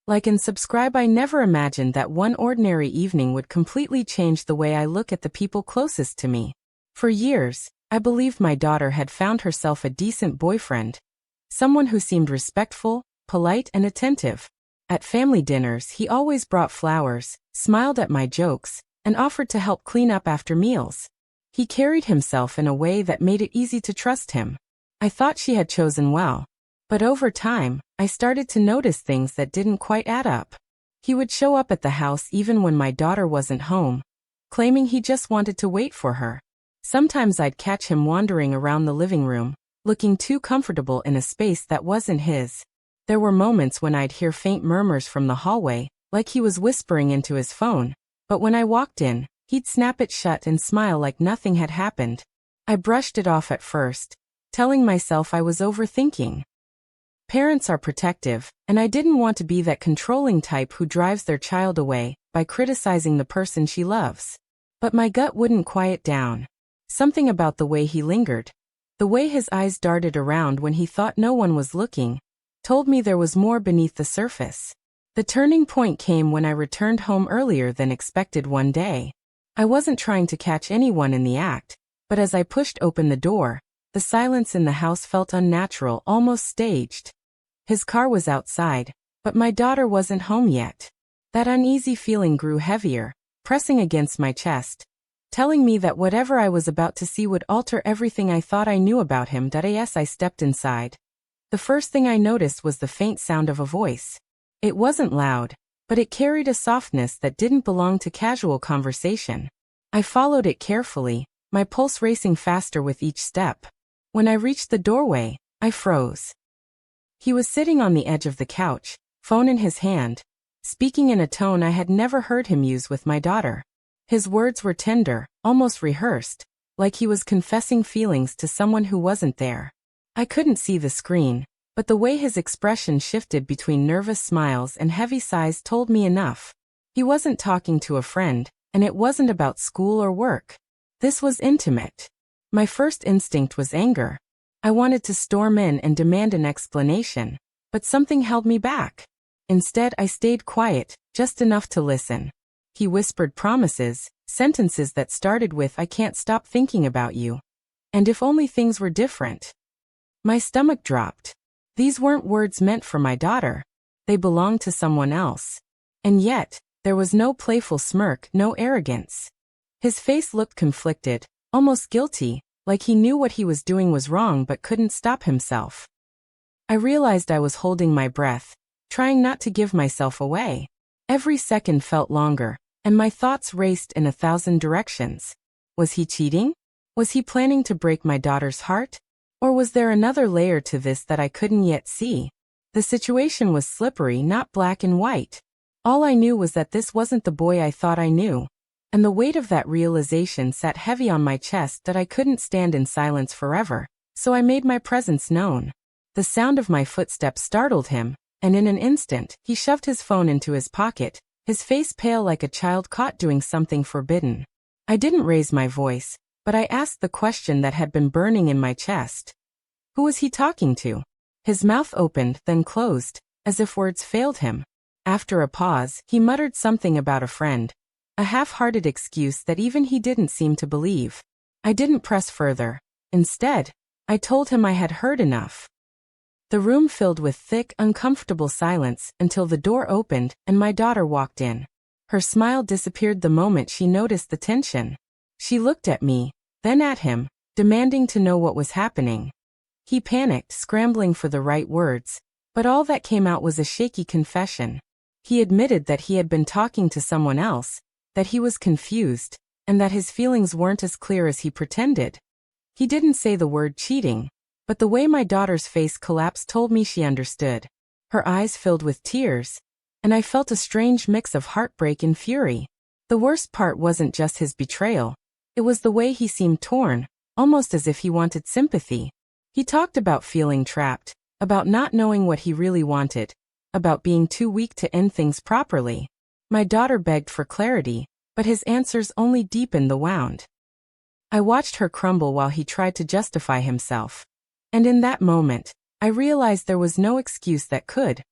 Like and subscribe. I never imagined that one ordinary evening would completely change the way I look at the people closest to me. For years, I believed my daughter had found herself a decent boyfriend. Someone who seemed respectful, polite, and attentive. At family dinners, he always brought flowers, smiled at my jokes, and offered to help clean up after meals. He carried himself in a way that made it easy to trust him. I thought she had chosen well. But over time, I started to notice things that didn't quite add up. He would show up at the house even when my daughter wasn't home, claiming he just wanted to wait for her. Sometimes I'd catch him wandering around the living room, looking too comfortable in a space that wasn't his. There were moments when I'd hear faint murmurs from the hallway, like he was whispering into his phone, but when I walked in, he'd snap it shut and smile like nothing had happened. I brushed it off at first, telling myself I was overthinking. Parents are protective, and I didn't want to be that controlling type who drives their child away by criticizing the person she loves. But my gut wouldn't quiet down. Something about the way he lingered, the way his eyes darted around when he thought no one was looking, told me there was more beneath the surface. The turning point came when I returned home earlier than expected one day. I wasn't trying to catch anyone in the act, but as I pushed open the door, the silence in the house felt unnatural, almost staged. His car was outside, but my daughter wasn't home yet. That uneasy feeling grew heavier, pressing against my chest, telling me that whatever I was about to see would alter everything I thought I knew about him. As I stepped inside, the first thing I noticed was the faint sound of a voice. It wasn't loud, but it carried a softness that didn't belong to casual conversation. I followed it carefully, my pulse racing faster with each step. When I reached the doorway, I froze. He was sitting on the edge of the couch, phone in his hand, speaking in a tone I had never heard him use with my daughter. His words were tender, almost rehearsed, like he was confessing feelings to someone who wasn't there. I couldn't see the screen, but the way his expression shifted between nervous smiles and heavy sighs told me enough. He wasn't talking to a friend, and it wasn't about school or work. This was intimate. My first instinct was anger. I wanted to storm in and demand an explanation, but something held me back. Instead, I stayed quiet, just enough to listen. He whispered promises, sentences that started with "I can't stop thinking about you." And if only things were different. My stomach dropped. These weren't words meant for my daughter. They belonged to someone else. And yet, there was no playful smirk, no arrogance. His face looked conflicted, almost guilty, like he knew what he was doing was wrong but couldn't stop himself. I realized I was holding my breath, trying not to give myself away. Every second felt longer, and my thoughts raced in 1,000 directions. Was he cheating? Was he planning to break my daughter's heart? Or was there another layer to this that I couldn't yet see? The situation was slippery, not black and white. All I knew was that this wasn't the boy I thought I knew. And the weight of that realization sat heavy on my chest that I couldn't stand in silence forever, so I made my presence known. The sound of my footsteps startled him, and in an instant, he shoved his phone into his pocket, his face pale like a child caught doing something forbidden. I didn't raise my voice, but I asked the question that had been burning in my chest. Who was he talking to? His mouth opened, then closed, as if words failed him. After a pause, he muttered something about a friend. A half-hearted excuse that even he didn't seem to believe. I didn't press further. Instead, I told him I had heard enough. The room filled with thick, uncomfortable silence until the door opened and my daughter walked in. Her smile disappeared the moment she noticed the tension. She looked at me, then at him, demanding to know what was happening. He panicked, scrambling for the right words, but all that came out was a shaky confession. He admitted that he had been talking to someone else, that he was confused, and that his feelings weren't as clear as he pretended. He didn't say the word cheating, but the way my daughter's face collapsed told me she understood. Her eyes filled with tears, and I felt a strange mix of heartbreak and fury. The worst part wasn't just his betrayal. It was the way he seemed torn, almost as if he wanted sympathy. He talked about feeling trapped, about not knowing what he really wanted, about being too weak to end things properly. My daughter begged for clarity, but his answers only deepened the wound. I watched her crumble while he tried to justify himself. And in that moment, I realized there was no excuse that could,